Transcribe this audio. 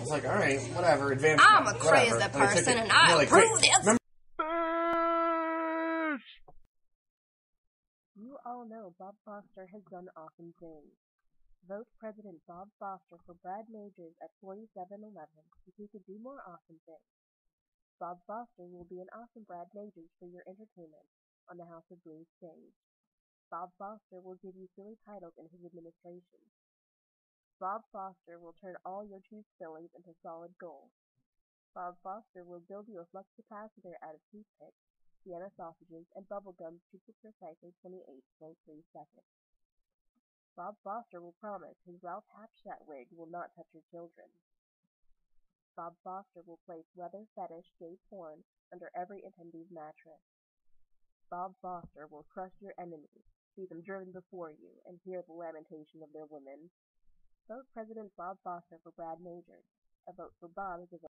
was like, all right, whatever, advance. I'm a crazy person, and I approve this. You all know Bob Foster has done awesome things. Vote President Bob Foster for Brad Majors at 4711 if he could do more awesome things. Bob Foster will be an awesome Brad Majors for your entertainment on the House of Blues stage. Bob Foster will give you silly titles in his administration. Bob Foster will turn all your tooth fillings into solid gold. Bob Foster will build you a flux capacitor out of toothpicks, Vienna sausages, and bubble gum super precisely 28.3 seconds. Bob Foster will promise his Ralph Hapshat wig will not touch your children. Bob Foster will place leather fetish gay porn under every attendee's mattress. Bob Foster will crush your enemies, see them driven before you, and hear the lamentation of their women. Vote President Bob Foster for Brad Majors. A vote for Bob is a vote